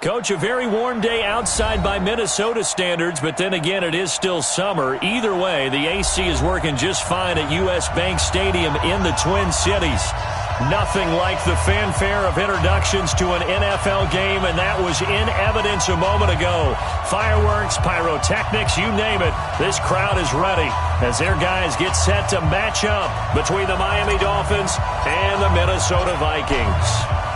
Coach, a very warm day outside by Minnesota standards, but then again, it is still summer. Either way, the AC is working just fine at U.S. Bank Stadium in the Twin Cities. Nothing like the fanfare of introductions to an NFL game, and that was in evidence a moment ago. Fireworks, pyrotechnics, you name it. This crowd is ready as their guys get set to match up between the Miami Dolphins and the Minnesota Vikings.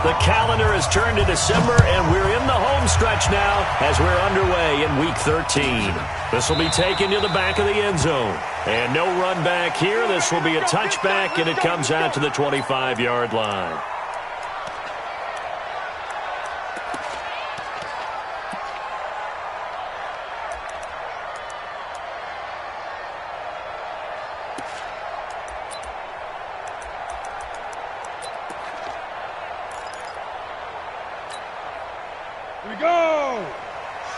The calendar has turned to December, and we're in the home stretch now as we're underway in Week 13. This will be taken to the back of the end zone. And no run back here. This will be a touchback, and it comes out to the 25-yard line. Here we go!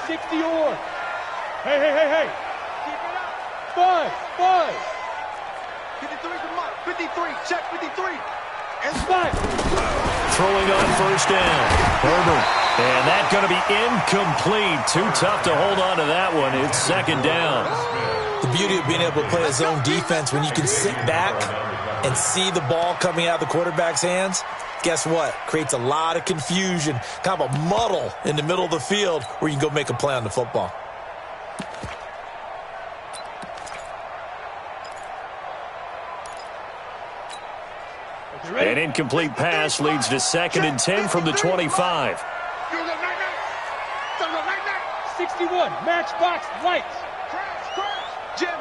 60 or. Hey. Keep it up. 5. 53 from Mike. 53. Check 53. And 5. Throwing on first down. Herbert. And that's going to be incomplete. Too tough to hold on to that one. It's second down. The beauty of being able to play a zone defense when you can sit back and see the ball coming out of the quarterback's hands, guess what? Creates a lot of confusion, kind of a muddle in the middle of the field where you can go make a play on the football. An incomplete pass leads to 2nd and 10 from the 25. 61. Matchbox lights. Crash. Jam.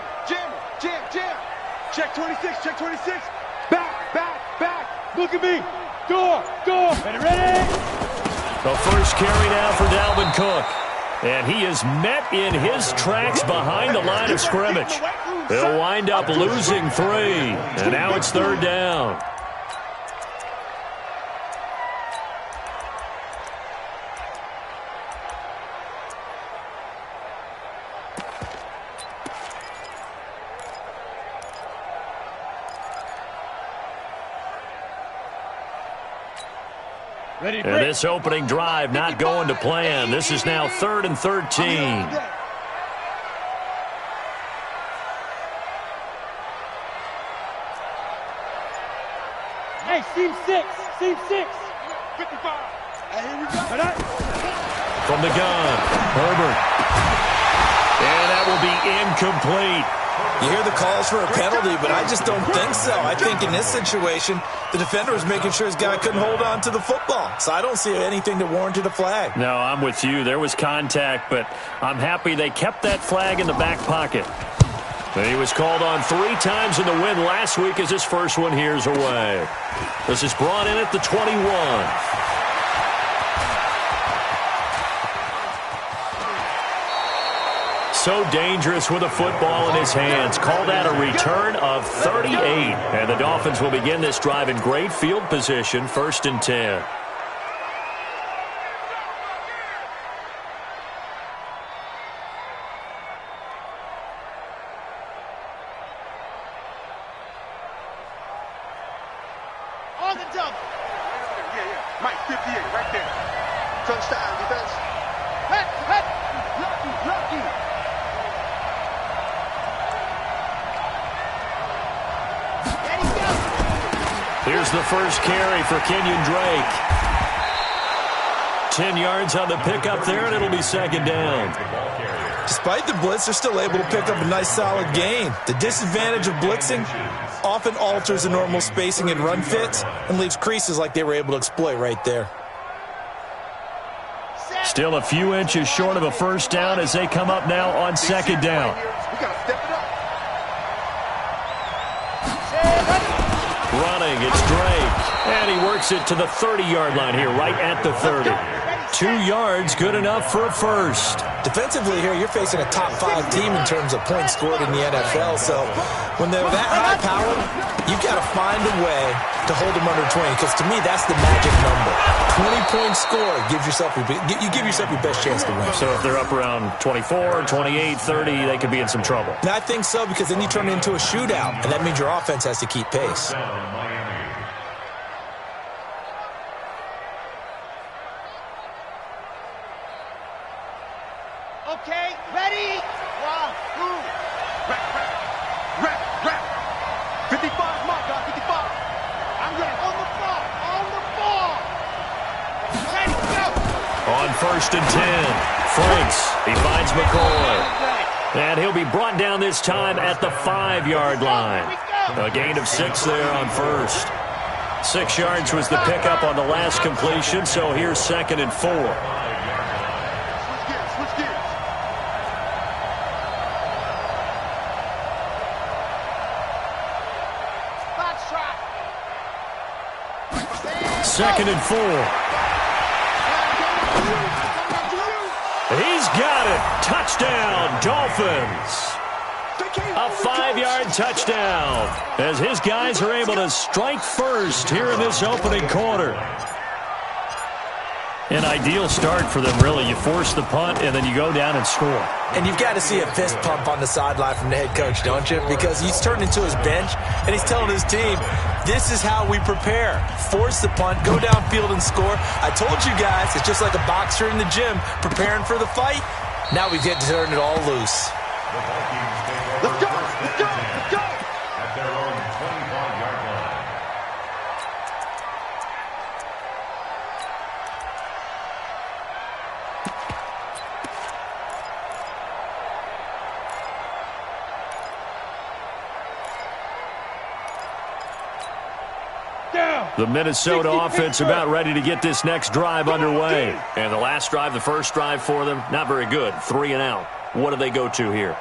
Check 26. Back. Look at me. Door. Ready? The first carry now for Dalvin Cook. And he is met in his tracks behind the line of scrimmage. He'll wind up losing 3. And now it's 3rd down. Ready, And this opening drive not going to plan. This is now 3rd and 13. Hey, seam 6. 55. And here we go. From the gun, Herbert. And that will be incomplete. You hear the calls for a penalty, but I just don't think so. I think in this situation, the defender was making sure his guy couldn't hold on to the football. So I don't see anything that warranted a flag. No, I'm with you. There was contact, but I'm happy they kept that flag in the back pocket. He was called on 3 times in the win last week as his first one here's away. This is brought in at the 21. So dangerous with a football in his hands. Called out a return of 38. And the Dolphins will begin this drive in great field position, 1st and 10. On the double. Yeah. Mike, 58, right there. Touchdown, defense. Head. Lucky. Here's the first carry for Kenyon Drake. 10 yards on the pickup there, and it'll be 2nd down. Despite the blitz, they're still able to pick up a nice, solid gain. The disadvantage of blitzing often alters the normal spacing and run fits and leaves creases like they were able to exploit right there. Still a few inches short of a first down as they come up now on 2nd down. We got to step it up. Running, it's Drake. And he works it to the 30-yard line here, right at the 30. 2 yards, good enough for a first. Defensively here, you're facing a top 5 team in terms of points scored in the NFL. So when they're that high-powered, you've got to find a way to hold them under 20. Because to me, that's the magic number. 20-point score gives yourself you give yourself your best chance to win. So if they're up around 24, 28, 30, they could be in some trouble. And I think so, because then you turn it into a shootout, and that means your offense has to keep pace. 1st and 10. Franks, he finds McCoy. And he'll be brought down this time at the 5-yard line. A gain of 6 there on first. 6 yards was the pickup on the last completion, so here's 2nd and 4. Switch gears. 2nd and 4. He's got it. Touchdown, Dolphins. A 5-yard touchdown as his guys are able to strike first here in this opening quarter. An ideal start for them, really. You force the punt, and then you go down and score. And you've got to see a fist pump on the sideline from the head coach, don't you? Because he's turned into his bench, and he's telling his team, this is how we prepare. Force the punt, go downfield and score. I told you guys, it's just like a boxer in the gym preparing for the fight. Now we get to turn it all loose. Let's go! Let's go! Let's go! At their own 25-yard line. The Minnesota offense about ready to get this next drive underway. And the last drive, the first drive for them, not very good. 3 and out. What do they go to here?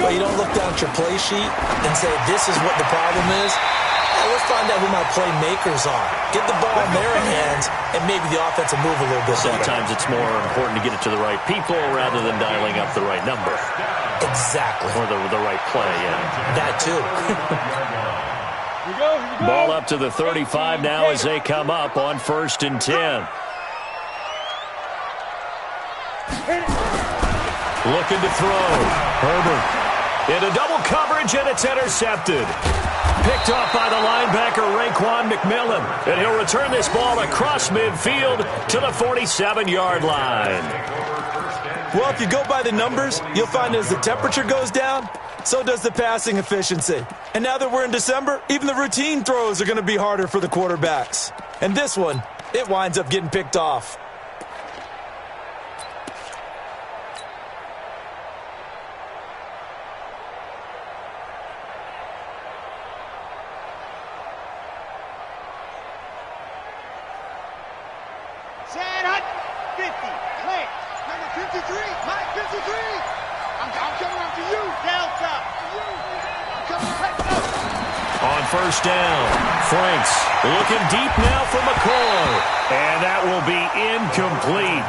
Well, you don't look down at your play sheet and say, this is what the problem is. Yeah, let's find out who my playmakers are. Get the ball in their hands, and maybe the offense will move a little bit better. Sometimes it's more important to get it to the right people rather than dialing up the right number. Exactly. Or the right play, yeah. That too. Here we go, here we go. Ball up to the 35 now as they come up on 1st and 10. Looking to throw. Herbert into double coverage, and it's intercepted. Picked off by the linebacker, Raekwon McMillan. And he'll return this ball across midfield to the 47-yard line. Well, if you go by the numbers, you'll find as the temperature goes down, so does the passing efficiency. And now that we're in December, even the routine throws are going to be harder for the quarterbacks. And this one, it winds up getting picked off. Chad Hunt, 50. Clint, number 53. Mike, 53. I'm coming after you. Delta. I'm coming back up. On 1st down, Franks looking deep now for McCoy. And that will be incomplete.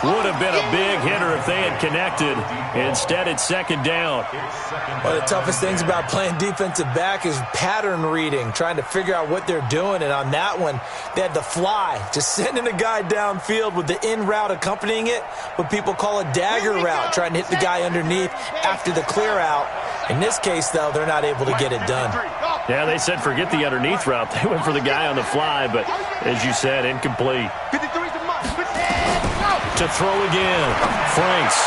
Would have been a big hitter if they had connected. Instead, it's 2nd down. One of the toughest things about playing defensive back is pattern reading, trying to figure out what they're doing. And on that one, they had the fly, just sending a guy downfield with the in route accompanying it, what people call a dagger route, trying to hit the guy underneath after the clear out. In this case, though, they're not able to get it done. Yeah, they said forget the underneath route. They went for the guy on the fly, but as you said, incomplete. 53's the mark. To throw again, Franks.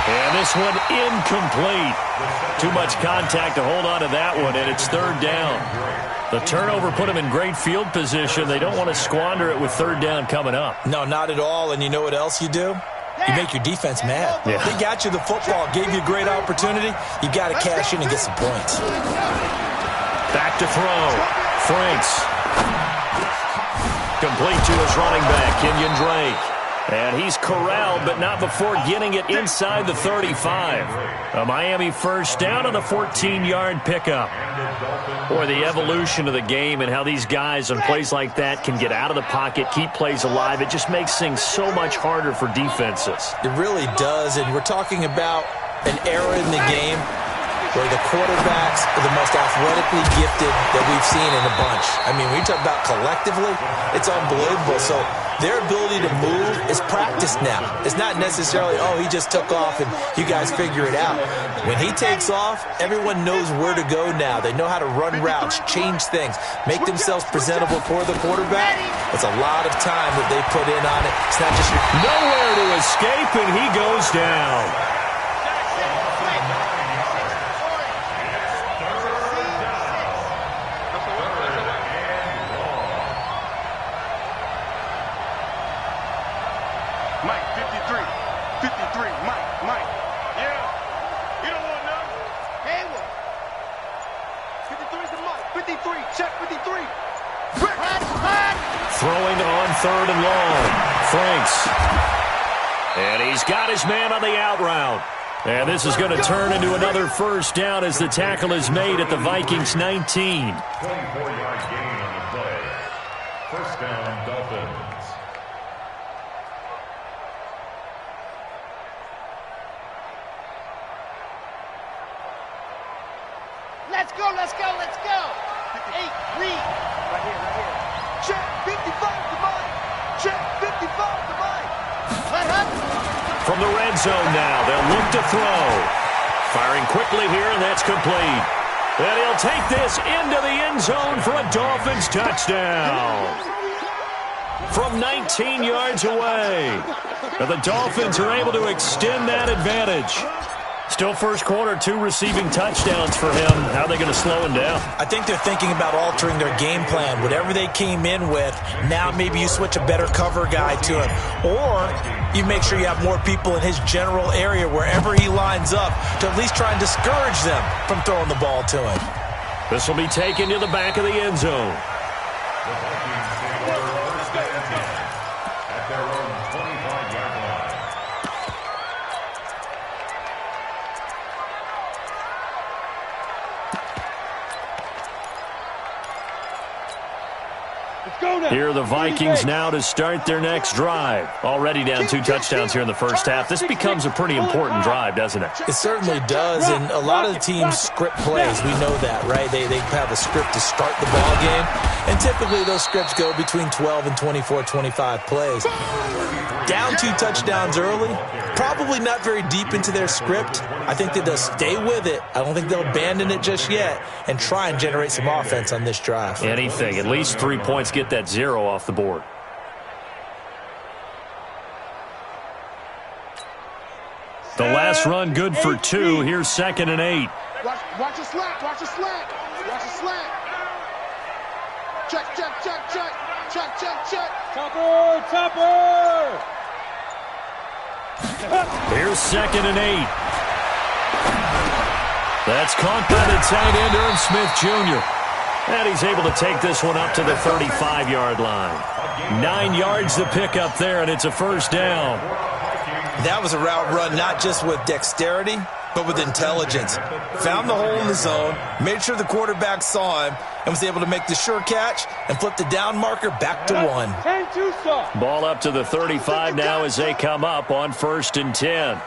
And this one incomplete. Too much contact to hold on to that one, and it's 3rd down. The turnover put them in great field position. They don't want to squander it with 3rd down coming up. No, not at all. And you know what else you do? You make your defense mad. Yeah. They got you the football, gave you a great opportunity. You got to cash in and get some points. Back to throw. Franks. Complete to his running back, Kenyon Drake. And he's corralled, but not before getting it inside the 35. A Miami 1st down on the 14-yard pickup. Boy, the evolution of the game and how these guys on plays like that can get out of the pocket, keep plays alive, it just makes things so much harder for defenses. It really does, and we're talking about an era in the game where the quarterbacks are the most athletically gifted that we've seen in a bunch. I mean, when you talk about collectively, it's unbelievable. So their ability to move is practiced now. It's not necessarily, oh, he just took off and you guys figure it out. When he takes off, everyone knows where to go now. They know how to run routes, change things, make themselves presentable for the quarterback. It's a lot of time that they put in on it. It's not just nowhere to escape, and he goes down. Mike, 53. Check 53. Throwing on 3rd and long. Franks. And he's got his man on the out route. And this is going to turn into another first down as the tackle is made at the Vikings 19. 24-yard gain on the play. First down, Dolphins. Let's go, let's go, let's go. 8, read. Right here. Check 55 to Mike. Check 55 to Mike. From the red zone now, they'll look to throw. Firing quickly here, and that's complete. And he'll take this into the end zone for a Dolphins touchdown. From 19 yards away. And the Dolphins are able to extend that advantage. Still first quarter, 2 receiving touchdowns for him. How are they going to slow him down? I think they're thinking about altering their game plan. Whatever they came in with, now maybe you switch a better cover guy to him. Or you make sure you have more people in his general area wherever he lines up to at least try and discourage them from throwing the ball to him. This will be taken to the back of the end zone. The Vikings take over first and 10 at their own 25-yard line. Here are the Vikings now to start their next drive. Already down 2 touchdowns here in the first half. This becomes a pretty important drive, doesn't it? It certainly does, and a lot of the teams script plays. We know that, right? They have a script to start the ball game, and typically those scripts go between 12 and 24, 25 plays. Down 2 touchdowns early, probably not very deep into their script. I think that they'll stay with it. I don't think they'll abandon it just yet and try and generate some offense on this drive. Anything. At least 3 points, get that 0 off the board. The last run good for 2. Here's 2nd and 8. Watch a slant, watch a slant. Watch a slant. Check. Topper! Here's 2nd and 8. That's caught by the tight end, Irv Smith Jr. And he's able to take this one up to the 35-yard line. 9 yards to pick up there, and it's a first down. That was a route run not just with dexterity, but with intelligence. Found the hole in the zone, made sure the quarterback saw him, and was able to make the sure catch and flip the down marker back to 1. Ball up to the 35 now as they come up on 1st and 10.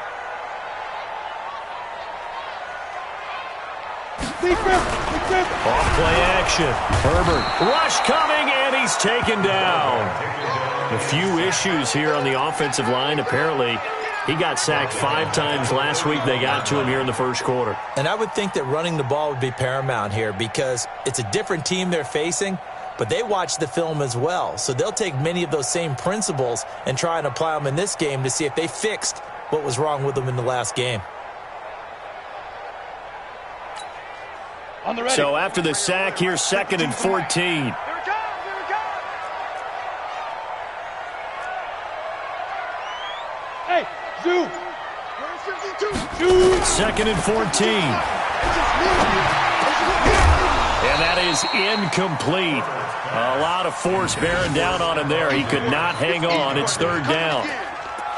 Off play action. Herbert. Rush coming, and he's taken down. A few issues here on the offensive line. Apparently, he got sacked 5 times last week. They got to him here in the first quarter. And I would think that running the ball would be paramount here because it's a different team they're facing, but they watch the film as well. So they'll take many of those same principles and try and apply them in this game to see if they fixed what was wrong with them in the last game. So after the sack, here's 2nd and 14. Hey, Zoo! 2nd and 14. And that is incomplete. A lot of force bearing down on him there. He could not hang on. It's 3rd down.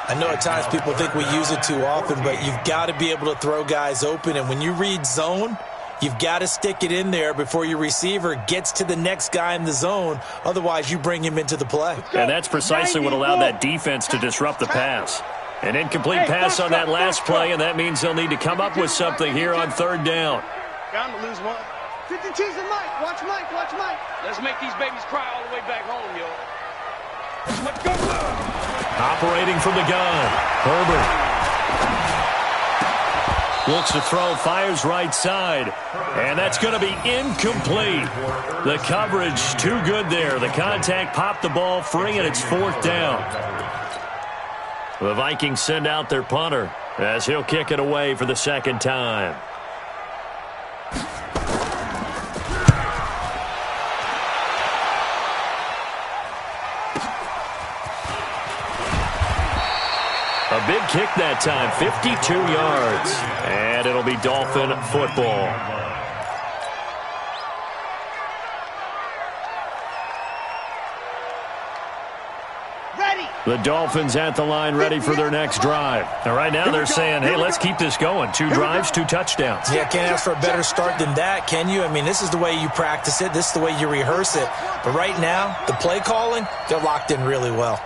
I know at times people think we use it too often, but you've got to be able to throw guys open. And when you read zone, you've got to stick it in there before your receiver gets to the next guy in the zone. Otherwise, you bring him into the play. And that's precisely what allowed that defense to disrupt the pass. An incomplete pass on that last play, and that means they'll need to come up with something here on 3rd down. Bound to lose 1. 52's and Mike. Watch Mike. Let's make these babies cry all the way back home, yo. Let's go. Operating from the gun. Herbert. Looks to throw, fires right side. And that's going to be incomplete. The coverage too good there. The contact popped the ball free, and it's 4th down. The Vikings send out their punter as he'll kick it away for the 2nd time. A big kick that time, 52 yards. And it'll be Dolphin football. The Dolphins at the line ready for their next drive. And right now they're saying, hey, let's keep this going. 2 drives, 2 touchdowns. Yeah, can't ask for a better start than that, can you? I mean, this is the way you practice it. This is the way you rehearse it. But right now, the play calling, they're locked in really well.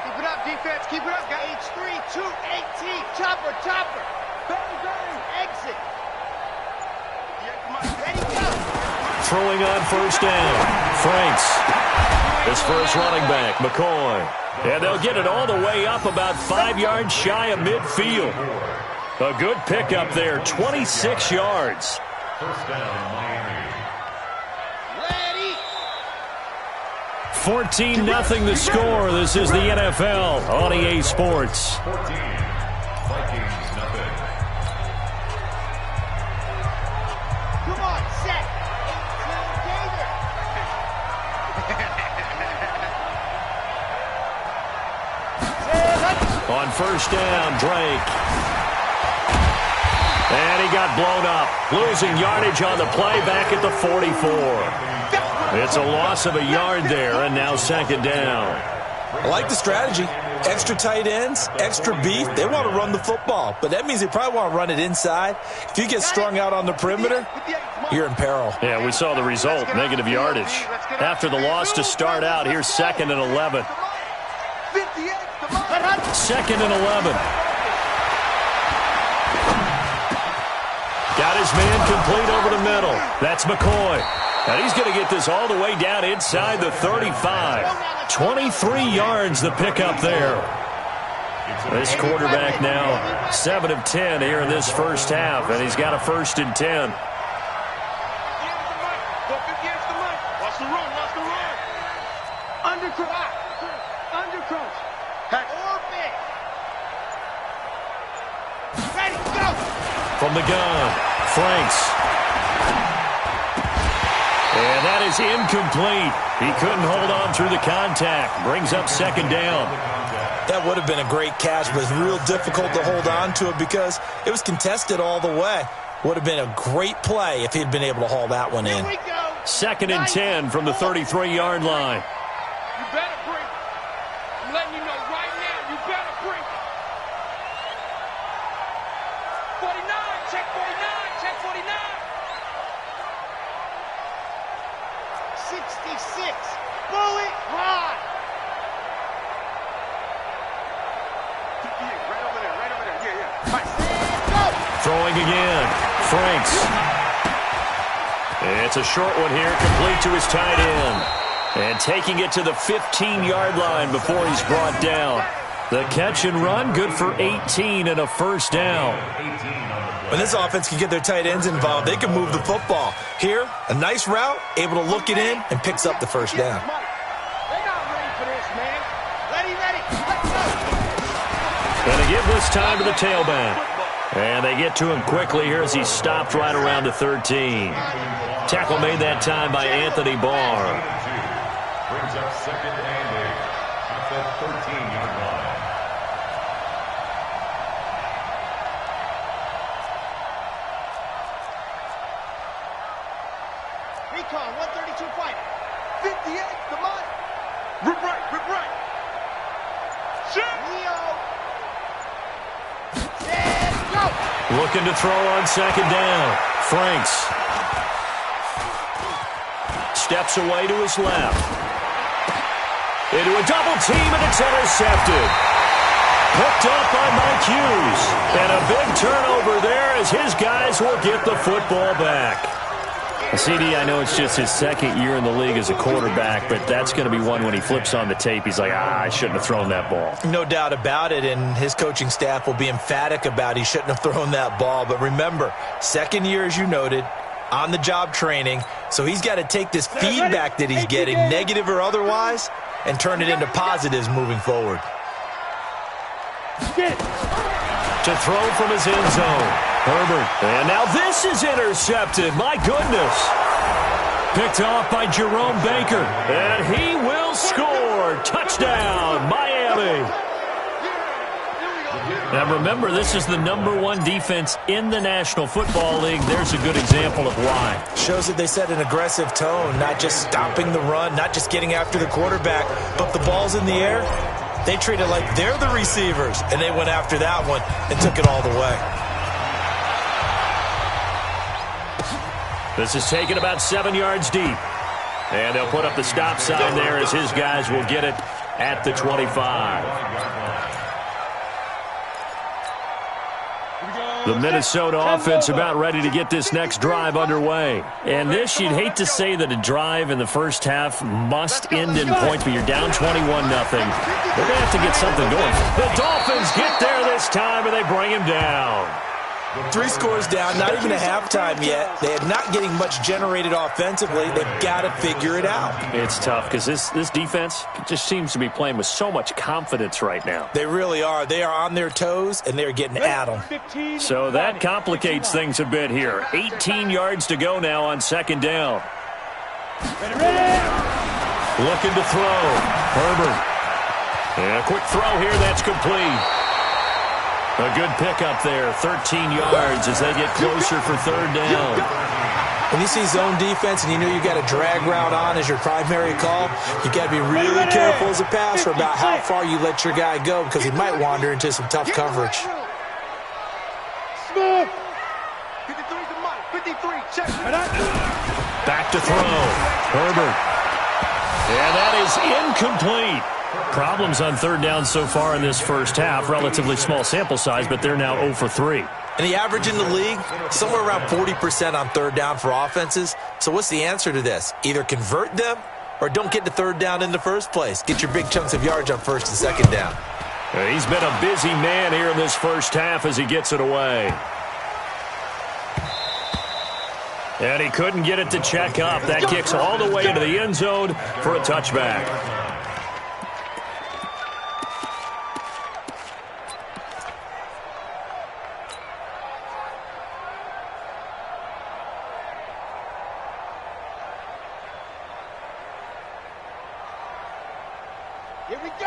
Keep it up, defense. Keep it up. Got H3, 2, 18. Chopper, chopper. Bang, bang. Exit. Ready, go. Throwing on first down. Franks. His first running back, McCoy. And they'll get it all the way up about 5 yards shy of midfield. A good pickup there, 26 yards. First down, Miami. 14-0 the score. This is the NFL on EA Sports. 14. Vikings, nothing. Come on, set. On first down, Drake. And he got blown up. Losing yardage on the play back at the 44. It's a loss of a yard there, and now second down. I like the strategy. Extra tight ends, extra beef. They want to run the football, but that means they probably want to run it inside. If you get strung out on the perimeter, you're in peril. Yeah, we saw the result, negative yardage. After the loss to start out, here's 2nd and 11. 2nd and 11. Got his man complete over the middle. That's McCoy. And he's going to get this all the way down inside the 35. 23 yards the pickup there. This quarterback now 7 of 10 here in this first half, and he's got a 1st and 10. Watch the run, watch the run. Undercross. Undercross. Orbit. Ready, go. From the gun, Franks. And that is incomplete. He couldn't hold on through the contact. Brings up second down. That would have been a great catch, but it's real difficult to hold on to it because it was contested all the way. Would have been a great play if he'd been able to haul that one in. Here we go. 2nd and 10 from the 33-yard line. You better bring it. I'm letting you know right now, you better bring it. 49, check 49, check 49. 66, bullet ride. Yeah, right over there, yeah. Right. Go. Throwing again, Franks. It's a short one here, complete to his tight end. And taking it to the 15-yard line before he's brought down. The catch and run, good for 18 and a first down. When this offense can get their tight ends involved, they can move the football. Here, a nice route, able to look it in, and picks up the first down. They're not ready for this, man. Ready, let's go. And they give this time to the tailback. And they get to him quickly here as he stopped right around the 13. Tackle made that time by Anthony Barr. Brings up 2nd and 8 at the 13-yard line. Recon, 132 fighter. 58, come on. Rip right. Shit. Leo. Set, go. Looking to throw on second down. Franks. Steps away to his left. Into a double team, and it's intercepted. Picked up by Mike Hughes. And a big turnover there as his guys will get the football back. CD, I know it's just his 2nd year in the league as a quarterback, but that's going to be one when he flips on the tape. He's like, I shouldn't have thrown that ball. No doubt about it, and his coaching staff will be emphatic about he shouldn't have thrown that ball. But remember, 2nd year, as you noted, on-the-job training, so he's got to take this feedback that he's getting, negative or otherwise, and turn it into positives moving forward. To throw from his end zone, Herbert. And now this is intercepted. My goodness. Picked off by Jerome Baker. And he will score. Touchdown, Miami. Now remember, this is the #1 defense in the National Football League. There's a good example of why. Shows that they set an aggressive tone, not just stopping the run, not just getting after the quarterback, but the ball's in the air. They treat it like they're the receivers, and they went after that one and took it all the way. This is taken about 7 yards deep. And they'll put up the stop sign there as his guys will get it at the 25. The Minnesota offense about ready to get this next drive underway. And this, you'd hate to say that a drive in the first half must end in points, but you're down 21-0. They're going to have to get something going. The Dolphins get there this time, and they bring him down. 3 scores down, not even a halftime yet. They are not getting much generated offensively. They've got to figure it out. It's tough because this defense just seems to be playing with so much confidence right now. They really are. They are on their toes, and they're getting at them. So that complicates things a bit here. 18 yards to go now on second down. Looking to throw. Herbert. And a quick throw here. That's complete. A good pickup there, 13 yards as they get closer for third down. When you see zone defense and you know you got a drag route on as your primary call, you got to be really careful as a passer about how far you let your guy go because he might wander into some tough coverage. Back to throw. Herbert. And that is incomplete. Problems on third down so far in this first half. Relatively small sample size, but they're now 0 for 3. And the average in the league, somewhere around 40% on third down for offenses. So what's the answer to this? Either convert them or don't get to third down in the first place. Get your big chunks of yards on first and second down. He's been a busy man here in this first half as he gets it away. And he couldn't get it to check up. That kicks all the way into the end zone for a touchback.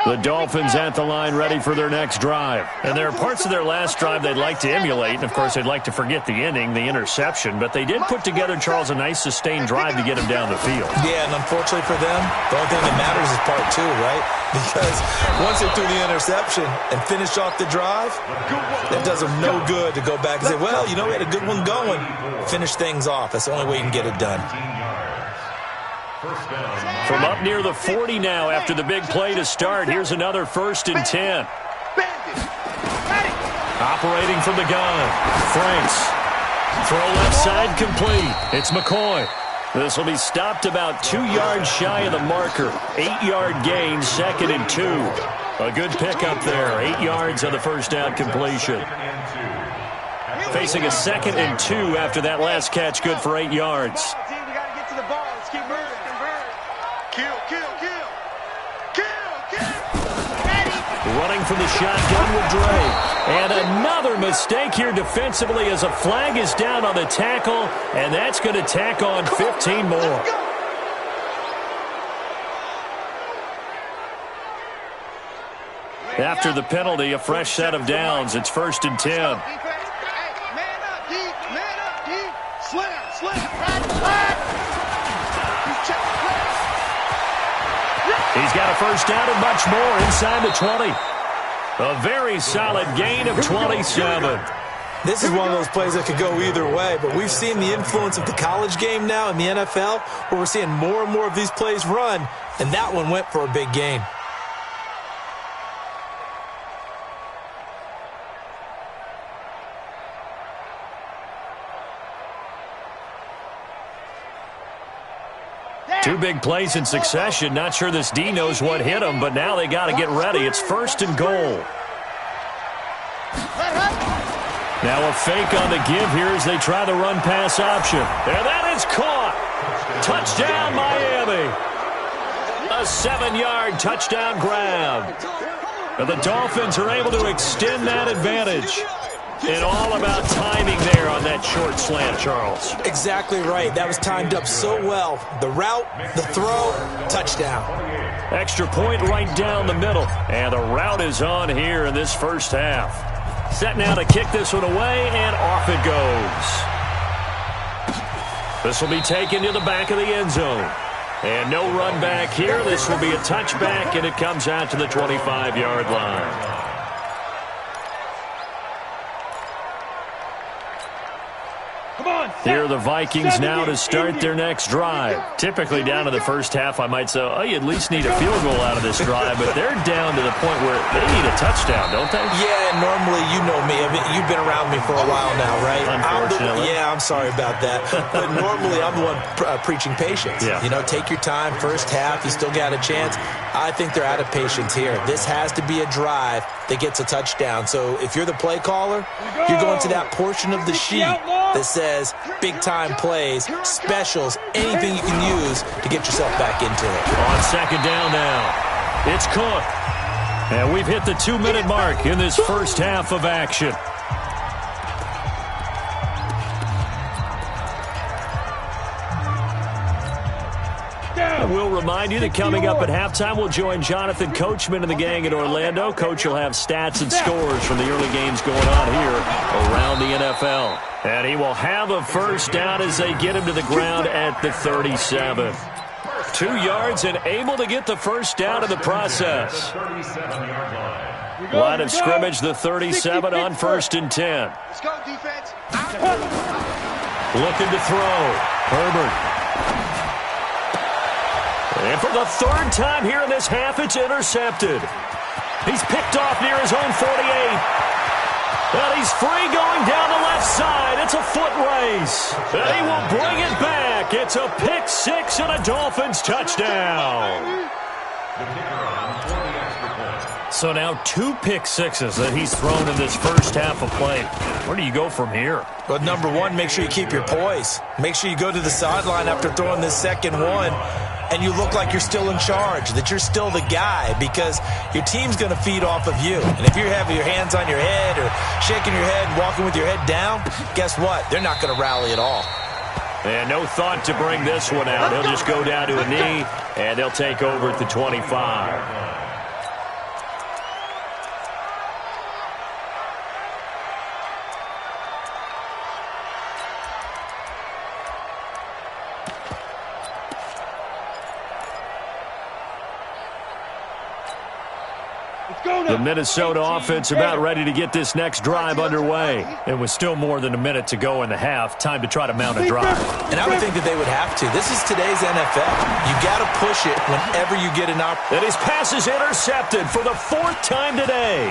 The Dolphins at the line ready for their next drive. And there are parts of their last drive they'd like to emulate. And, of course, they'd like to forget the ending, the interception. But they did put together, Charles, a nice sustained drive to get him down the field. Yeah, and unfortunately for them, the only thing that matters is part 2, right? Because once they threw the interception and finished off the drive, that does them no good to go back and say, well, you know, we had a good one going. Finish things off. That's the only way you can get it done. From up near the 40 now after the big play to start, here's another 1st and 10. Operating from the gun, Franks. Throw left side complete. It's McCoy. This will be stopped about 2 yards shy of the marker. 8-yard gain, 2nd and 2. A good pickup there, 8 yards on the first down completion. Facing a 2nd and 2 after that last catch, good for 8 yards. Running from the shotgun with Dre. And another mistake here defensively as a flag is down on the tackle, and that's going to tack on 15 more. After the penalty, a fresh set of downs. It's 1st and 10. Man up, deep, man up, deep. Slam, He's got a first down and much more inside the 20. A very solid gain of 27. This is one of those plays that could go either way, but we've seen the influence of the college game now in the NFL, where we're seeing more and more of these plays run, and that one went for a big gain. Two big plays in succession. Not sure this D knows what hit him, but now they got to get ready. It's 1st and goal. Now a fake on the give here as they try the run-pass option. And that is caught. Touchdown, Miami. A 7-yard touchdown grab. And the Dolphins are able to extend that advantage. And all about timing there on that that short slant, Charles. Exactly right. That was timed up so well. The route, the throw, touchdown. Extra point right down the middle. And the route is on here in this first half. Set now to kick this one away, and off it goes. This will be taken to the back of the end zone. And no run back here. This will be a touchback, and it comes out to the 25-yard line. Here are the Vikings now to start their next drive. Typically down to the first half, I might say, oh, you at least need a field goal out of this drive, but they're down to the point where they need a touchdown, don't they? Yeah, normally, you know me. I mean, you've been around me for a while now, right? Unfortunately. I'm sorry about that. But normally, I'm the one preaching patience. Yeah. You know, take your time. First half, you still got a chance. I think they're out of patience here. This has to be a drive that gets a touchdown. So if you're the play caller, you're going to that portion of the sheet that says big-time plays, specials, anything you can use to get yourself back into it. On second down now, it's Cook. And we've hit the 2-minute mark in this first half of action. We'll remind you that coming up at halftime, we'll join Jonathan Coachman and the gang in Orlando. Coach will have stats and scores from the early games going on here around the NFL. And he will have a first down as they get him to the ground at the 37. 2 yards and able to get the first down in the process. Line of scrimmage, the 37 on 1st and 10. Let's go, defense. Looking to throw. Herbert. And for the third time here in this half, it's intercepted. He's picked off near his own 48. And he's free going down the left side. It's a foot race. And he will bring it back. It's a pick six and a Dolphins touchdown. So now 2 pick sixes that he's thrown in this first half of play. Where do you go from here? Well, number one, make sure you keep your poise. Make sure you go to the sideline after throwing this second one, and you look like you're still in charge, that you're still the guy, because your team's going to feed off of you. And if you're having your hands on your head or shaking your head and walking with your head down, guess what? They're not going to rally at all. And no thought to bring this one out. He'll just go down to a knee, and they'll take over at the 25. The Minnesota offense about ready to get this next drive underway. It was still more than a minute to go in the half. Time to try to mount a drive. And I would think that they would have to. This is today's NFL. You got to push it whenever you get an opportunity. And his pass is intercepted for the 4th time today.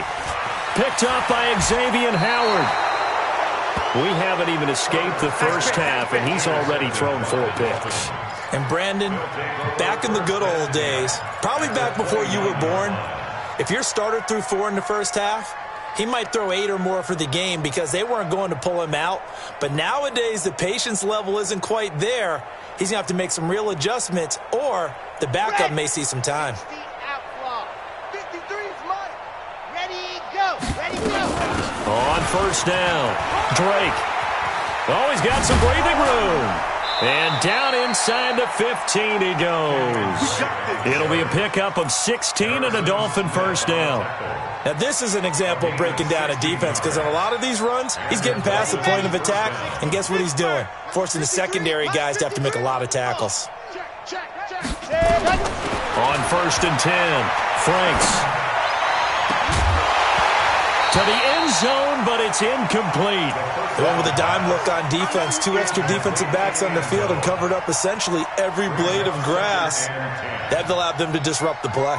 Picked up by Xavier Howard. We haven't even escaped the first half, and he's already thrown 4 picks. And Brandon, back in the good old days, probably back before you were born, if your starter threw 4 in the first half, he might throw 8 or more for the game because they weren't going to pull him out. But nowadays, the patience level isn't quite there. He's going to have to make some real adjustments, or the backup may see some time. 53 is mine. Ready, go. Ready, go. On first down, Drake. Oh, he's got some breathing room. And down inside the 15 he goes. It'll be a pickup of 16 and a Dolphin first down. Now, this is an example of breaking down a defense, because on a lot of these runs, he's getting past the point of attack, and guess what he's doing? Forcing the secondary guys to have to make a lot of tackles. On 1st and 10, Franks. To the end zone, but it's incomplete. The one with a dime look on defense. 2 extra defensive backs on the field and covered up essentially every blade of grass. That allowed them to disrupt the play.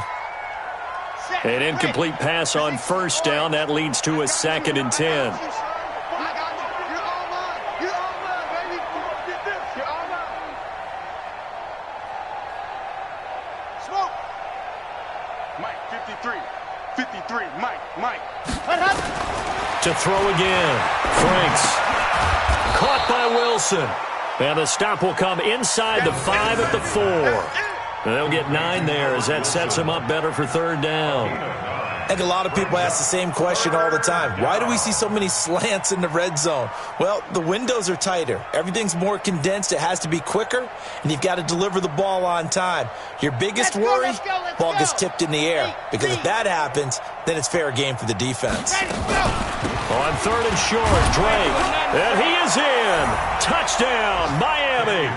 An incomplete pass on first down. That leads to a 2nd and 10. Smoke. Mike, 53, Mike. To throw again. Franks. Caught by Wilson. And the stop will come inside the 5 at the 4. They'll get 9 there as that sets them up better for 3rd down. I think a lot of people ask the same question all the time. Why do we see so many slants in the red zone? Well, the windows are tighter. Everything's more condensed. It has to be quicker, and you've got to deliver the ball on time. Your biggest worry, ball gets tipped in the air. Because if that happens, then it's fair game for the defense. On 3rd and short, Drake. And he is in. Touchdown, Miami.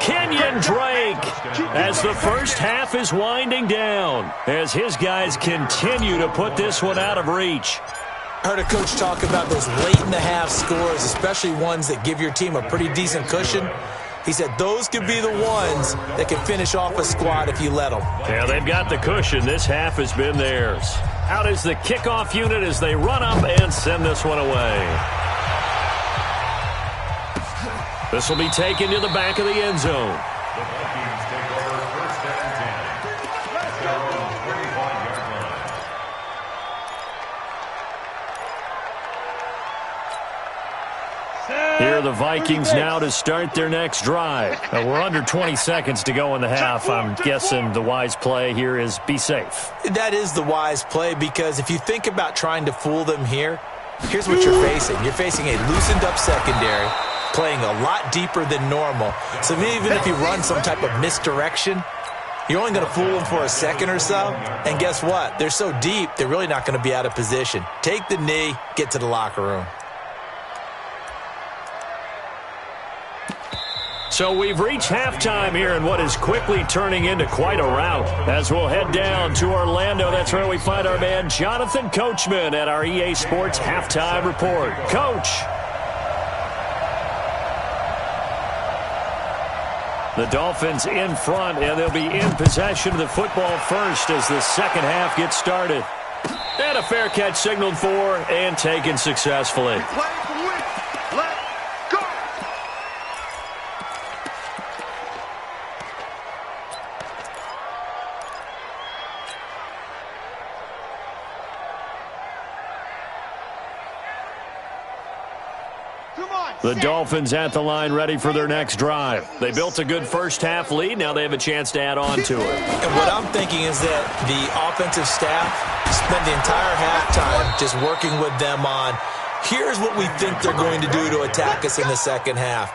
Kenyon Drake, as the first half is winding down, as his guys continue to put this one out of reach. I heard a coach talk about those late-in-the-half scores, especially ones that give your team a pretty decent cushion. He said those could be the ones that can finish off a squad if you let them. Yeah, they've got the cushion. This half has been theirs. Out is the kickoff unit as they run up and send this one away. This will be taken to the back of the end zone. The Vikings take over 1st and 10. At their own 25-yard line. Here are the Vikings now to start their next drive. We're under 20 seconds to go in the half. I'm guessing the wise play here is be safe. That is the wise play, because if you think about trying to fool them here, here's what you're facing. You're facing a loosened-up secondary, playing a lot deeper than normal. So even if you run some type of misdirection, you're only going to fool them for a second or so. And guess what? They're so deep, they're really not going to be out of position. Take the knee, get to the locker room. So we've reached halftime here in what is quickly turning into quite a rout. As we'll head down to Orlando, that's where we find our man Jonathan Coachman at our EA Sports Halftime Report. Coach. The Dolphins in front, and they'll be in possession of the football first as the second half gets started. And a fair catch signaled for and taken successfully. The Dolphins at the line ready for their next drive. They built a good first half lead. Now they have a chance to add on to it. And what I'm thinking is that the offensive staff spent the entire halftime just working with them on, here's what we think they're going to do to attack us in the second half.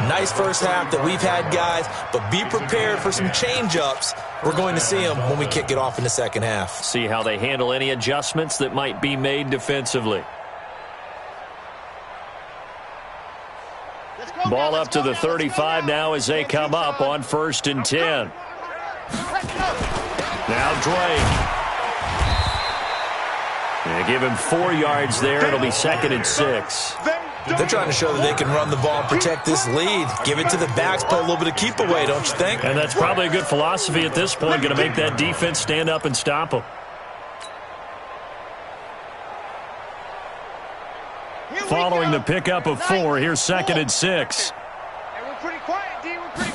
Nice first half that we've had, guys, but be prepared for some change-ups. We're going to see them when we kick it off in the second half. See how they handle any adjustments that might be made defensively. Ball up to the 35 now as they come up on 1st and 10. Now Drake. They give him 4 yards there. It'll be 2nd and 6. They're trying to show that they can run the ball and protect this lead. Give it to the backs, put a little bit of keep away, don't you think? And that's probably a good philosophy at this point. Going to make that defense stand up and stop them. Following the pickup of 4, here's 2nd and 6. And we're pretty quiet, D. We're pretty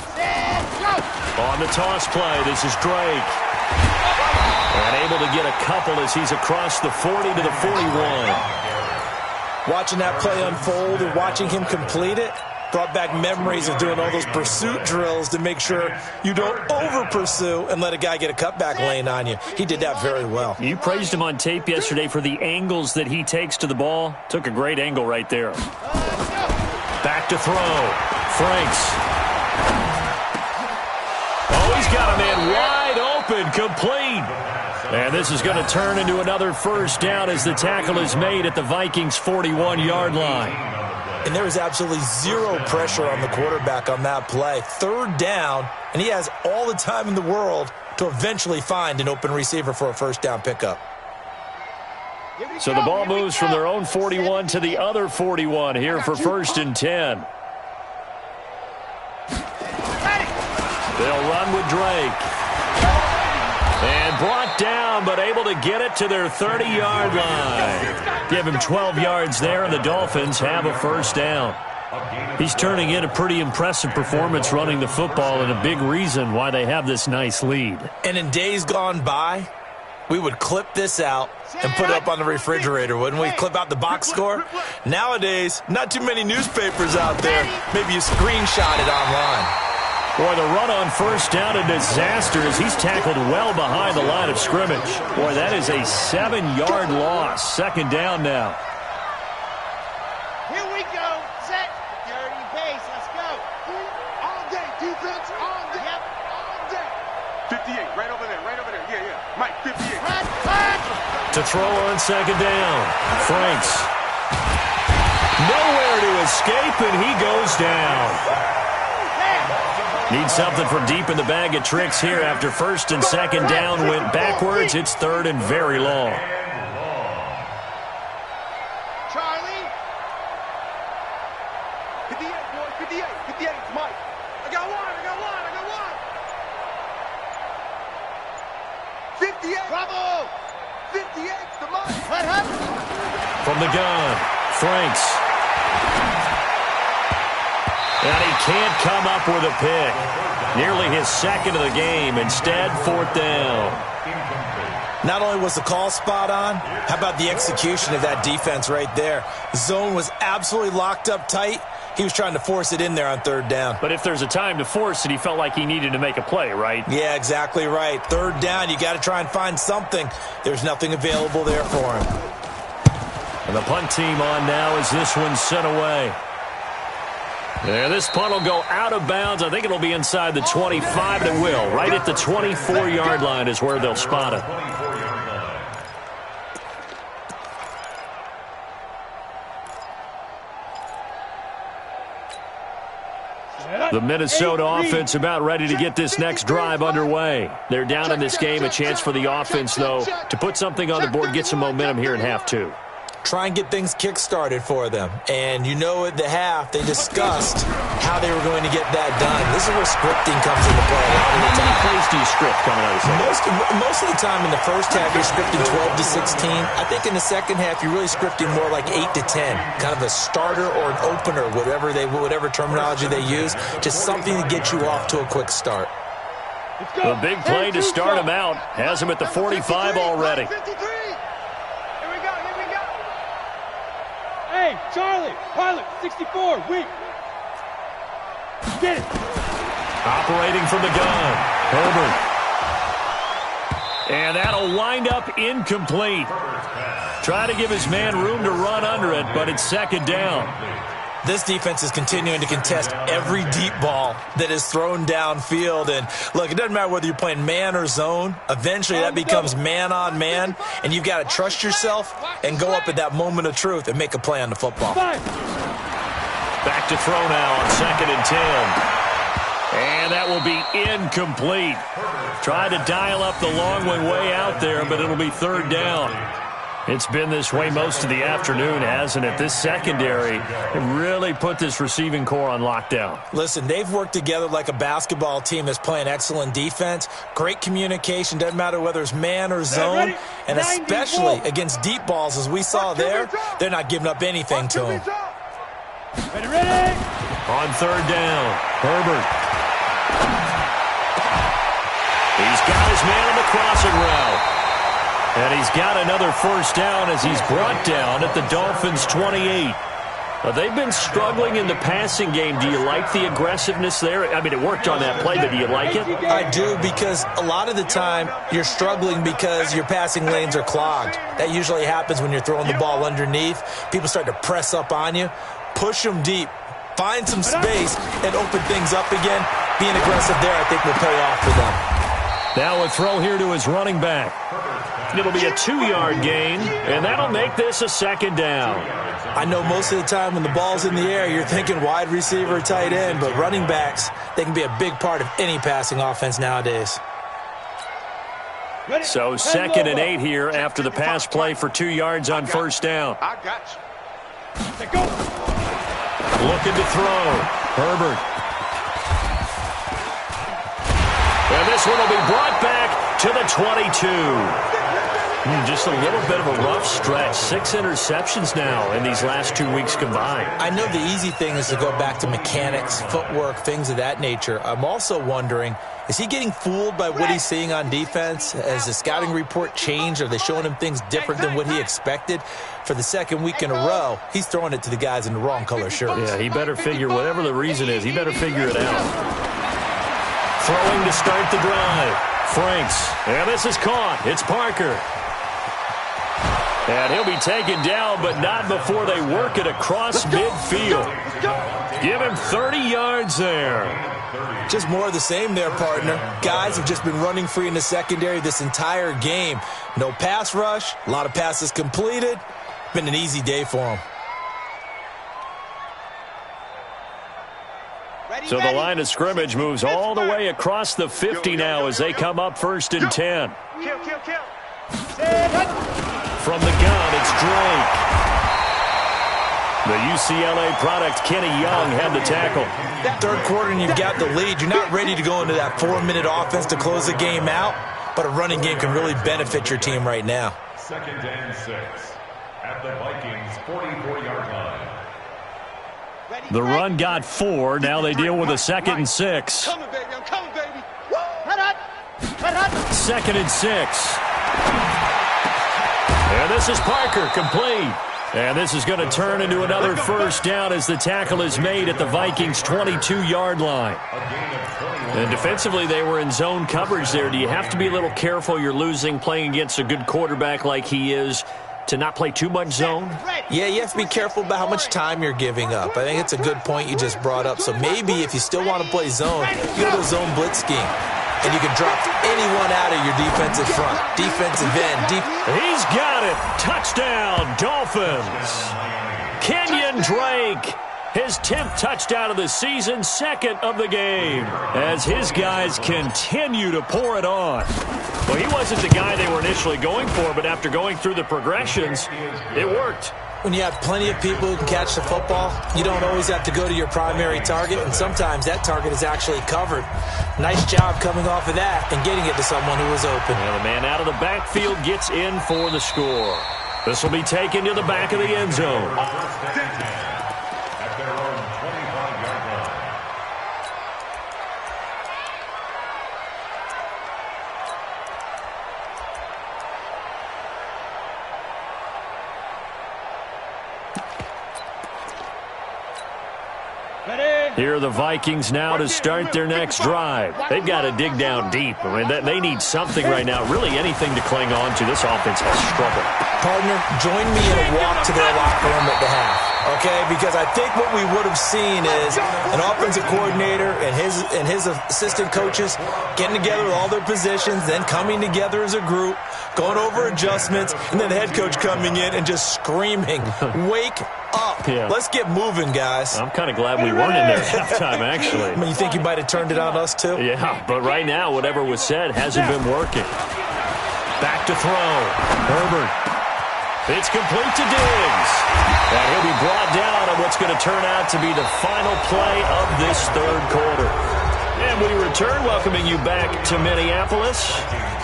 On the toss play, this is Drake. And able to get a couple as he's across the 40 to the 41. Watching that play unfold and watching him complete it brought back memories of doing all those pursuit drills to make sure you don't over-pursue and let a guy get a cutback lane on you. He did that very well. You praised him on tape yesterday for the angles that he takes to the ball. Took a great angle right there. Back to throw. Franks. Oh, he's got a man wide open, complete. And this is going to turn into another first down as the tackle is made at the Vikings' 41-yard line. And there was absolutely zero pressure on the quarterback on that play. 3rd down, and he has all the time in the world to eventually find an open receiver for a first down pickup. So the ball moves from their own 41 to the other 41 here for 1st and 10. They'll run with Drake. And brought down, but able to get it to their 30-yard line. Give him 12 yards there, and the Dolphins have a first down. He's turning in a pretty impressive performance running the football, and a big reason why they have this nice lead. And in days gone by, we would clip this out and put it up on the refrigerator, wouldn't we? Clip out the box score. Nowadays, not too many newspapers out there. Maybe you screenshot it online. Boy, the run on first down, a disaster as he's tackled well behind the line of scrimmage. Boy, that is a 7-yard loss. Second down now. Here we go. Set. Dirty base. Let's go. All day. Defense. All day. Yep. All day. 58. Right over there. Right over there. Yeah, yeah. Mike, 58. To throw on second down. Franks. Nowhere to escape, and he goes down. Needs something from deep in the bag of tricks here after first and second down went backwards. It's third and very long. Charlie. 58, boy. 58. 58. Mike. I got one. 58. Trouble. 58 to Mike. From the gun, Franks. And he can't come up with a pick. Nearly his second of the game. Instead, fourth down. Not only was the call spot on, how about the execution of that defense right there? The zone was absolutely locked up tight. He was trying to force it in there on third down. But if there's a time to force it, he felt like he needed to make a play, right? Yeah, exactly right. Third down, you got to try and find something. There's nothing available there for him. And the punt team on now as this one's sent away. Yeah, this punt will go out of bounds. I think it'll be inside the 25, and it will. Right at the 24-yard line is where they'll spot it. The Minnesota offense about ready to get this next drive underway. They're down in this game. A chance for the offense, though, to put something on the board, get some momentum here in half two. Try and get things kick-started for them. And you know at the half, they discussed how they were going to get that done. This is where scripting comes into play. How many plays do you script coming out of the second? Most of the time in the first half, you're scripting 12 to 16. I think in the second half, you're really scripting more like 8 to 10. Kind of a starter or an opener, whatever terminology they use, just something to get you off to a quick start. The big play to start him out has him at the 45 already. Hey, Charlie, pilot, 64, weak. Get it. Operating from the gun, Herbert. And that'll wind up incomplete. Try to give his man room to run under it, but it's second down. This defense is continuing to contest every deep ball that is thrown downfield. And, look, it doesn't matter whether you're playing man or zone. Eventually, that becomes man-on-man, and you've got to trust yourself and go up at that moment of truth and make a play on the football. Back to throw now on second and 10. And that will be incomplete. Try to dial up the long one way out there, but it'll be third down. It's been this way most of the afternoon, hasn't it? This secondary really put this receiving core on lockdown. Listen, they've worked together like a basketball team that's playing excellent defense. Great communication, doesn't matter whether it's man or zone. And especially against deep balls, as we saw there, they're not giving up anything to them. Ready. On third down, Herbert. He's got his man on the crossing route. And he's got another first down as he's brought down at the Dolphins' 28. They've been struggling in the passing game. Do you like the aggressiveness there? I mean, it worked on that play, but do you like it? I do, because a lot of the time you're struggling because your passing lanes are clogged. That usually happens when you're throwing the ball underneath. People start to press up on you. Push them deep. Find some space and open things up again. Being aggressive there, I think, will pay off for them. Now a throw here to his running back. It'll be a 2-yard gain, and that'll make this a second down. I know most of the time when the ball's in the air, you're thinking wide receiver, tight end, but running backs, they can be a big part of any passing offense nowadays. So second and 8 here after the pass play for 2 yards on first down. I got you. Go. Looking to throw. Herbert. And this one will be brought back to the 22. Just a little bit of a rough stretch. 6 interceptions now in these last 2 weeks combined. I know the easy thing is to go back to mechanics, footwork, things of that nature. I'm also wondering, is he getting fooled by what he's seeing on defense? Has the scouting report changed? Are they showing him things different than what he expected? For the second week in a row, he's throwing it to the guys in the wrong color shirts. Yeah, he better figure, whatever the reason is, he better figure it out. Throwing to start the drive. Franks. And this is caught. It's Parker. And he'll be taken down, but not before they work it across midfield. Give him 30 yards there. Just more of the same there, partner. Guys have just been running free in the secondary this entire game. No pass rush, a lot of passes completed. Been an easy day for them. So the line of scrimmage moves all the way across the 50 now as they come up 1st and 10. From the gun, it's Drake. The UCLA product, Kenny Young, had the tackle. Third quarter and you've got the lead. You're not ready to go into that 4-minute offense to close the game out, but a running game can really benefit your team right now. 2nd and 6 at the Vikings' 44-yard line. The run got 4. Now they deal with a 2nd and 6. Coming, baby. I'm coming, baby. 2nd and 6. And this is Parker, complete. And this is going to turn into another first down as the tackle is made at the Vikings' 22-yard line. And defensively, they were in zone coverage there. Do you have to be a little careful? You're losing playing against a good quarterback like he is to not play too much zone? Yeah, you have to be careful about how much time you're giving up. I think it's a good point you just brought up. So maybe if you still want to play zone, you go to a zone blitz scheme. And you can drop anyone out of your defensive front, defensive end. He's got it. Touchdown, Dolphins. Kenyon Drake, his 10th touchdown of the season, 2nd of the game, as his guys continue to pour it on. Well, he wasn't the guy they were initially going for, but after going through the progressions, it worked. When you have plenty of people who can catch the football, you don't always have to go to your primary target, and sometimes that target is actually covered. Nice job coming off of that and getting it to someone who was open. And the man out of the backfield gets in for the score. This will be taken to the back of the end zone. At their own 25-yard line. Here are the Vikings now to start their next drive. They've got to dig down deep. I mean, they need something right now, really anything to cling on to. This offense has struggled. Partner, join me in a walk to their locker room at the half, okay? Because I think what we would have seen is an offensive coordinator and his assistant coaches getting together with all their positions, then coming together as a group, going over adjustments, and then the head coach coming in and just screaming, wake up. Yeah. Let's get moving, guys. I'm kind of glad we weren't in there at halftime, actually. I mean, you think you might have turned it on us, too? Yeah, but right now, whatever was said hasn't been working. Back to throw. Herbert. It's complete to Diggs. And he'll be brought down on what's going to turn out to be the final play of this third quarter. And we return, welcoming you back to Minneapolis.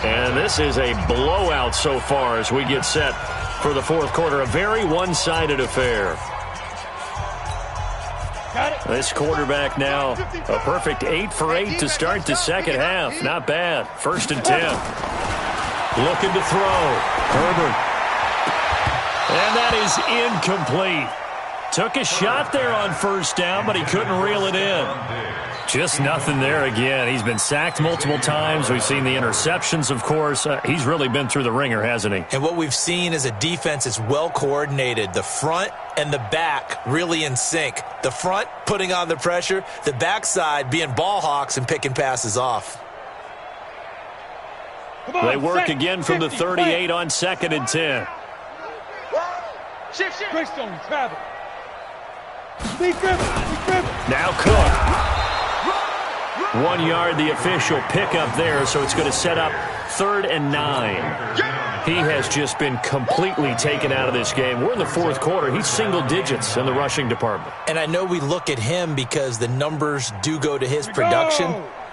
And this is a blowout so far as we get set for the fourth quarter. A very one-sided affair. This quarterback now, a perfect 8 for 8 to start the second half. Not bad. 1st and 10. Looking to throw. Herbert. And that is incomplete. Took a shot there on 1st down, but he couldn't reel it in. Just nothing there again. He's been sacked multiple times. We've seen the interceptions, of course. He's really been through the ringer, hasn't he? And what we've seen is a defense that's well coordinated. The front and the back really in sync. The front putting on the pressure, the backside being ball hawks and picking passes off. They work again from the 38 on 2nd and 10. Shift. Greystone, travel. Speed dribble. Now Cook. 1 yard, the official pickup there, so it's going to set up 3rd and 9. He has just been completely taken out of this game. We're in the fourth quarter. He's single digits in the rushing department. And I know we look at him because the numbers do go to his production.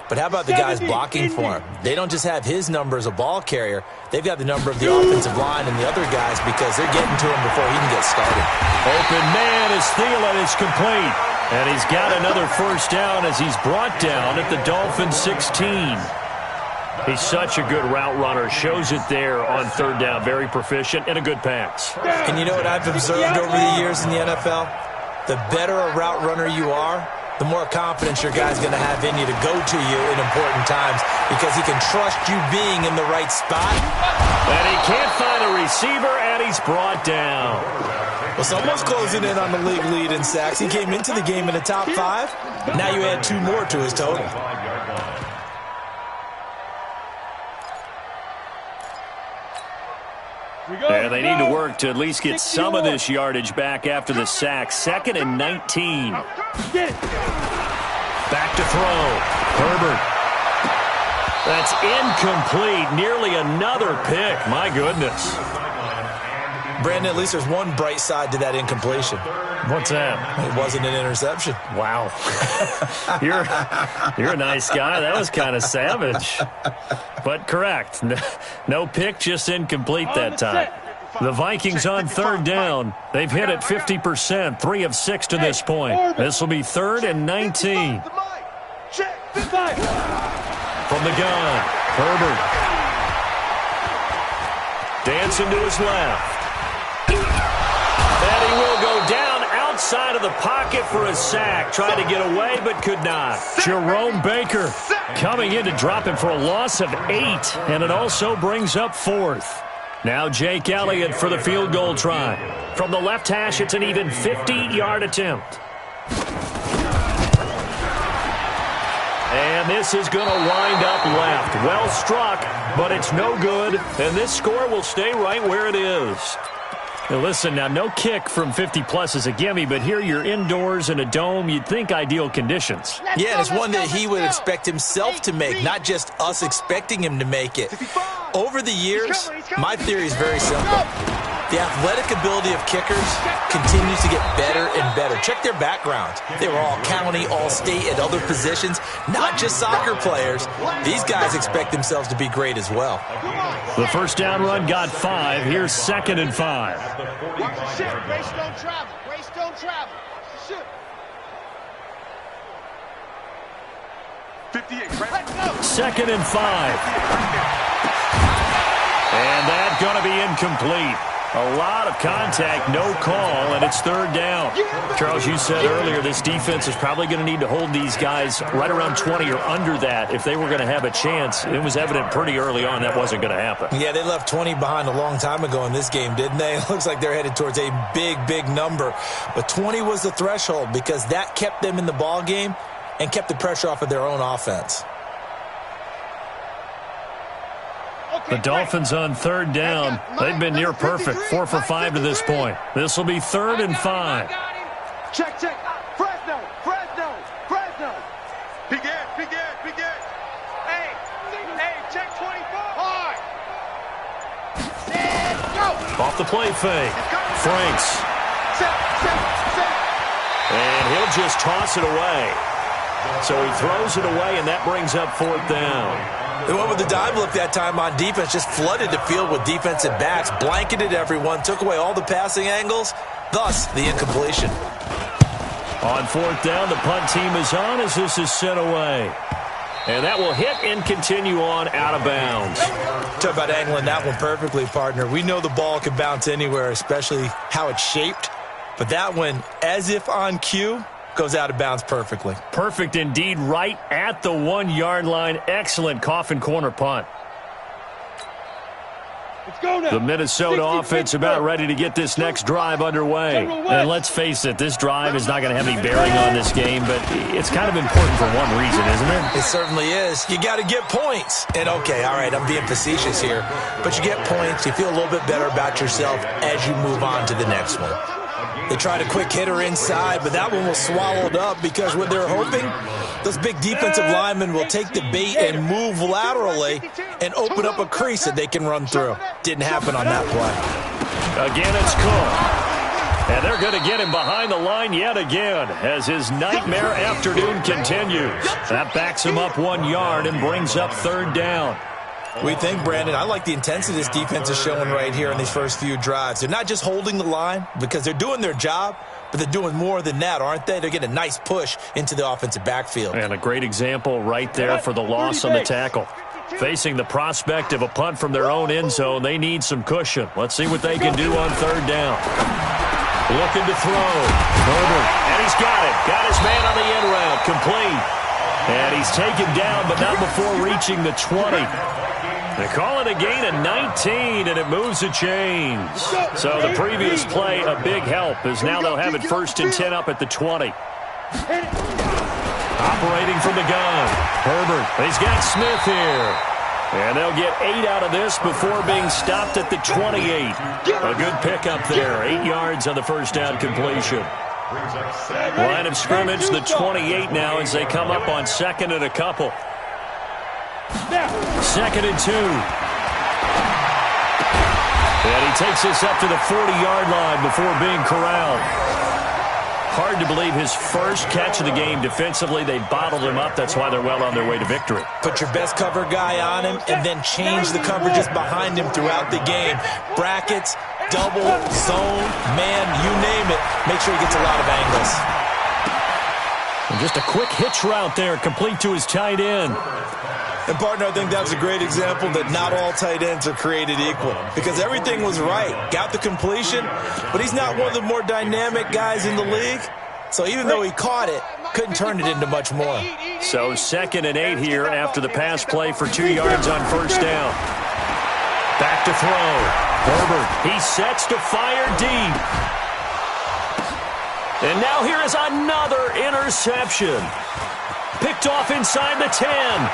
But how about the guys blocking for him? They don't just have his number as a ball carrier. They've got the number of the offensive line and the other guys because they're getting to him before he can get started. Open man is Thielen. It's complete. And he's got another 1st down as he's brought down at the Dolphins 16. He's such a good route runner. Shows it there on 3rd down. Very proficient and a good pass. And you know what I've observed over the years in the NFL? The better a route runner you are, the more confidence your guy's going to have in you to go to you in important times because he can trust you being in the right spot. And he can't find a receiver, and he's brought down. Well, someone's closing in on the league lead in sacks. He came into the game in the top 5. Now you add 2 more to his total. And they need to work to at least get some of this yardage back after the sack. 2nd and 19. Back to throw. Herbert. That's incomplete. Nearly another pick. My goodness. Brandon, at least there's one bright side to that incompletion. What's that? It wasn't an interception. Wow. You're a nice guy. That was kind of savage. But correct. No pick, just incomplete that time. The Vikings on 3rd down. They've hit it 50%, 3 of 6 to this point. This will be 3rd and 19. From the gun, Herbert. Dancing to his left. And he will go down outside of the pocket for a sack. Tried to get away, but could not. Jerome Baker coming in to drop him for a loss of 8. And it also brings up 4th. Now Jake Elliott for the field goal try. From the left hash, it's an even 50-yard attempt. And this is going to wind up left. Well struck, but it's no good. And this score will stay right where it is. Now listen, now no kick from 50-plus is a gimme, but here you're indoors in a dome. You'd think ideal conditions. Yeah, and it's one that he would expect himself to make, not just us expecting him to make it. Over the years, my theory is very simple. The athletic ability of kickers continues to get better and better. Check their backgrounds. They were all county, all state, at other positions, not just soccer players. These guys expect themselves to be great as well. The first down run got 5. Here's 2nd and 5. Race don't travel. Race don't travel. Shoot. 58. Let's go. 2nd and 5. And that's going to be incomplete. A lot of contact, no call, and it's 3rd down. Charles, you said earlier this defense is probably going to need to hold these guys right around 20 or under that if they were going to have a chance. It was evident pretty early on that wasn't going to happen. Yeah, they left 20 behind a long time ago in this game, didn't they? It looks like they're headed towards a big, big number. But 20 was the threshold because that kept them in the ball game and kept the pressure off of their own offense. The Dolphins on 3rd down. They've been near perfect, 4 for 5 to this point. This will be 3rd and 5. Check. Fresno. Big Ed. Hey, check 24. Hard. Set, go. Off the play fake. Franks. Set. And he'll just toss it away. So he throws it away, and that brings up 4th down. They went with the dive look that time on defense, just flooded the field with defensive backs, blanketed everyone, took away all the passing angles, thus the incompletion. On 4th down, the punt team is on as this is sent away. And that will hit and continue on out of bounds. Talk about angling that one perfectly, partner. We know the ball can bounce anywhere, especially how it's shaped. But that one, as if on cue, goes out of bounds perfectly. Perfect indeed, right at the 1-yard line. Excellent coffin corner punt. Let's go now. The Minnesota offense about ready to get this next drive underway. And let's face it, this drive is not going to have any bearing on this game, but it's kind of important for one reason, isn't it? It certainly is. You got to get points. And okay, all right, I'm being facetious here, but you get points, you feel a little bit better about yourself as you move on to the next one. They tried a quick hitter inside, but that one was swallowed up because what they're hoping, those big defensive linemen will take the bait and move laterally and open up a crease that they can run through. Didn't happen on that play. Again, it's Cook. And they're going to get him behind the line yet again as his nightmare afternoon continues. That backs him up 1 yard and brings up 3rd down. We think, Brandon, I like the intensity this defense is showing right here in these first few drives. They're not just holding the line because they're doing their job, but they're doing more than that, aren't they? They're getting a nice push into the offensive backfield. And a great example right there for the loss on the tackle. Facing the prospect of a punt from their own end zone, they need some cushion. Let's see what they can do on 3rd down. Looking to throw. Herbert, and he's got it. Got his man on the end route. complete. And he's taken down, but not before reaching the 20. They call it a gain of 19, and it moves the chains. So the previous play, a big help, as now they'll have it 1st and 10 up at the 20. Operating from the gun, Herbert. He's got Smith here. And they'll get 8 out of this before being stopped at the 28. A good pickup there. 8 yards on the first down completion. Line of scrimmage, the 28 now as they come up on 2nd and a couple. 2nd and 2. And he takes this up to the 40-yard line before being corralled. Hard to believe his first catch of the game defensively. They bottled him up. That's why they're well on their way to victory. Put your best cover guy on him and then change the coverages behind him throughout the game. Brackets, double, zone, man, you name it. Make sure he gets a lot of angles. And just a quick hitch route there, complete to his tight end. And, partner, I think that was a great example that not all tight ends are created equal because everything was right. Got the completion, but he's not one of the more dynamic guys in the league. So even though he caught it, couldn't turn it into much more. So 2nd and 8 here after the pass play for 2 yards on first down. Back to throw. Herbert, he sets to fire deep. And now here is another interception. Picked off inside the 10.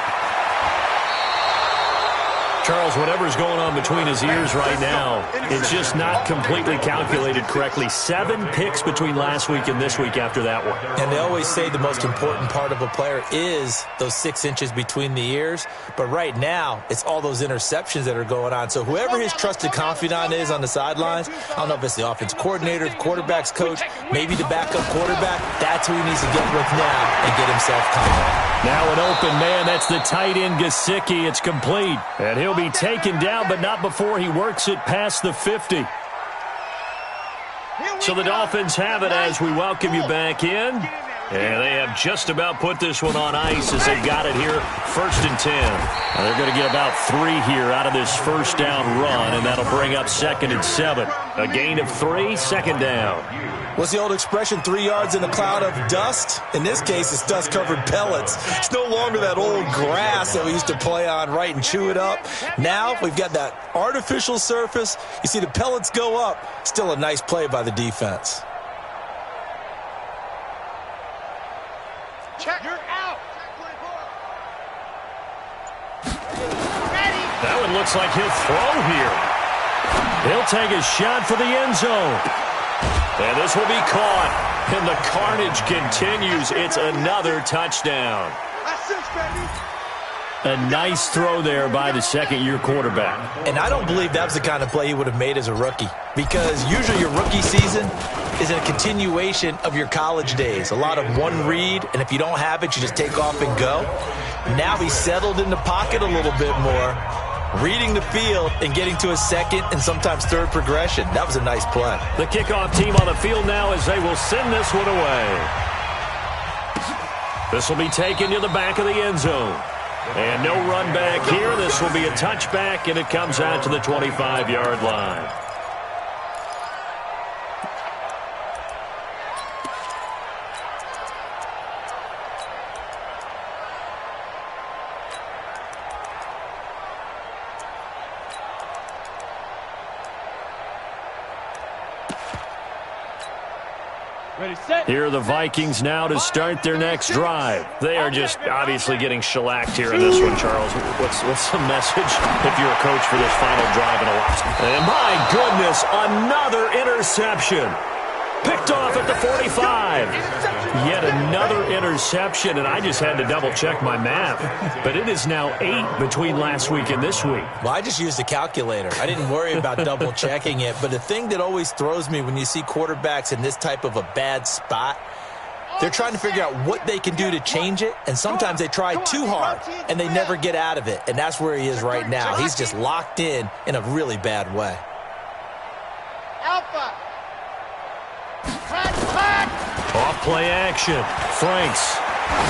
Charles, whatever's going on between his ears right now, it's just not completely calculated correctly. 7 picks between last week and this week after that one. And they always say the most important part of a player is those 6 inches between the ears. But right now, it's all those interceptions that are going on. So whoever his trusted confidant is on the sidelines, I don't know if it's the offense coordinator, the quarterback's coach, maybe the backup quarterback, that's who he needs to get with now and get himself confident. Now an open man, that's the tight end Gesicki. It's complete. And he'll be taken down, but not before he works it past the 50. So the Dolphins have it as we welcome you back in. And they have just about put this one on ice as they've got it here, 1st and 10. Now they're going to get about 3 here out of this first down run, and that'll bring up 2nd and 7. A gain of 3, 2nd down. What's the old expression, 3 yards in a cloud of dust? In this case, it's dust-covered pellets. It's no longer that old grass that we used to play on, right, and chew it up. Now we've got that artificial surface. You see the pellets go up. Still a nice play by the defense. Check. You're out. That one looks like he'll throw here. He'll take a shot for the end zone. And this will be caught. And the carnage continues. It's another touchdown. Assist, baby. A nice throw there by the second-year quarterback. And I don't believe that was the kind of play he would have made as a rookie. Because usually your rookie season is a continuation of your college days. A lot of one read, and if you don't have it, you just take off and go. Now he's settled in the pocket a little bit more, reading the field and getting to a second and sometimes third progression. That was a nice play. The kickoff team on the field now as they will send this one away. This will be taken to the back of the end zone. And no run back here. This will be a touchback, and it comes out to the 25-yard line. Ready, set. Here are the Vikings now to start their next drive. They are just obviously getting shellacked here in this one, Charles. What's the message if you're a coach for this final drive in a loss? And my goodness, another interception. Picked off at the 45. Yet another interception, and I just had to double-check my math. But it is now 8 between last week and this week. Well, I just used a calculator. I didn't worry about double-checking it. But the thing that always throws me when you see quarterbacks in this type of a bad spot, they're trying to figure out what they can do to change it, and sometimes they try too hard, and they never get out of it. And that's where he is right now. He's just locked in a really bad way. Alpha. Off play action. Franks.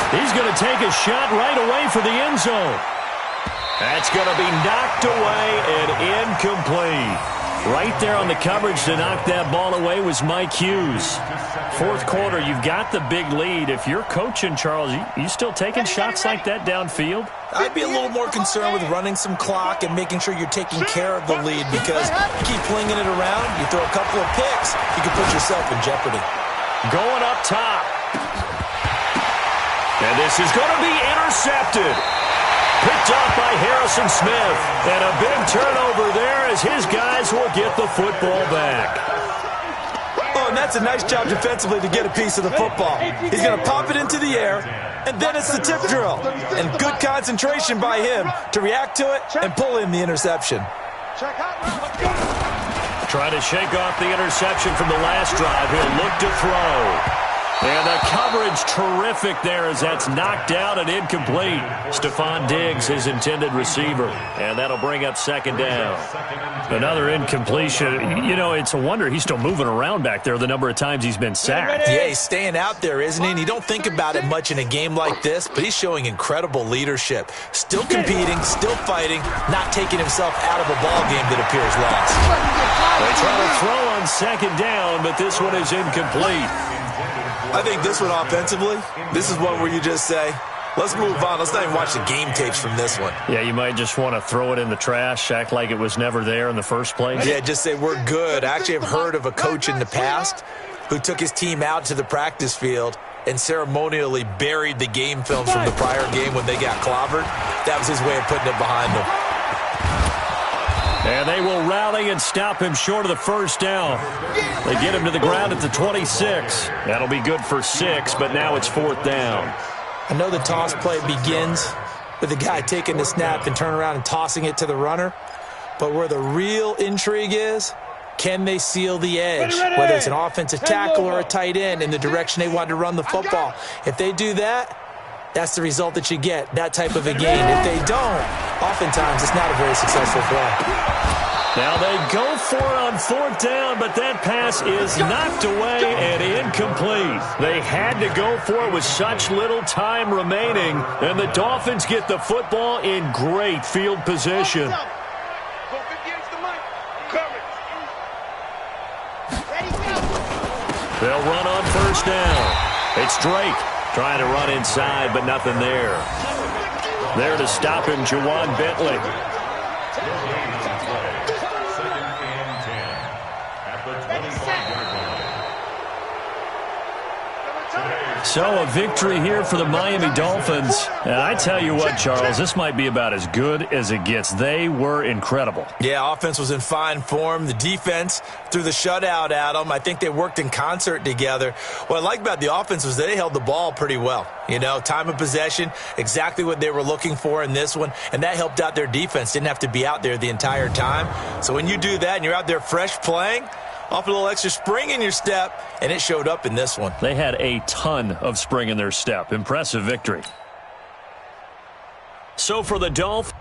He's going to take a shot right away for the end zone. That's going to be knocked away and incomplete. Right there on the coverage to knock that ball away was Mike Hughes. Fourth quarter, you've got the big lead. If you're coaching, Charles, you still taking shots like that downfield? I'd be a little more concerned with running some clock and making sure you're taking care of the lead, because you keep flinging it around, you throw a couple of picks, you can put yourself in jeopardy. Going up top. And this is going to be intercepted. Picked off by Harrison Smith. And a big turnover there as his guys will get the football back. Oh, and that's a nice job defensively to get a piece of the football. He's going to pop it into the air, and then it's the tip drill. And good concentration by him to react to it and pull in the interception. Trying to shake off the interception from the last drive. He'll look to throw. And the coverage terrific there as that's knocked out and incomplete. Stephon Diggs, his intended receiver. And that'll bring up second down. Another incompletion. You know, it's a wonder he's still moving around back there the number of times he's been sacked. Yeah, he's staying out there, isn't he? And you don't think about it much in a game like this, but he's showing incredible leadership. Still competing, still fighting, not taking himself out of a ball game that appears lost. They try to throw on second down, but this one is incomplete. I think this one offensively, this is one where you just say, let's move on. Let's not even watch the game tapes from this one. Yeah, you might just want to throw it in the trash, act like it was never there in the first place. Yeah, just say we're good. I actually have heard of a coach in the past who took his team out to the practice field and ceremonially buried the game film from the prior game when they got clobbered. That was his way of putting it behind them. And they will rally and stop him short of the first down. They get him to the ground at the 26. That'll be good for 6, but now it's fourth down. I know the toss play begins with the guy taking the snap and turning around and tossing it to the runner. But where the real intrigue is, can they seal the edge? Whether it's an offensive tackle or a tight end in the direction they want to run the football. If they do that, that's the result that you get, that type of a gain. If they don't, oftentimes it's not a very successful play. Now they go for it on fourth down, but that pass is knocked away and incomplete. They had to go for it with such little time remaining, and the Dolphins get the football in great field position. They'll run on first down. It's Drake trying to run inside, but nothing there. There to stop him, Juwan Bentley. So a victory here for the Miami Dolphins. And I tell you what, Charles, this might be about as good as it gets. They were incredible. Yeah, offense was in fine form. The defense threw the shutout at them. I think they worked in concert together. What I like about the offense was they held the ball pretty well. You know, time of possession, exactly what they were looking for in this one, and that helped out their defense. Didn't have to be out there the entire time. So when you do that and you're out there fresh playing, off a little extra spring in your step, and it showed up in this one. They had a ton of spring in their step. Impressive victory. So for the Dolphins,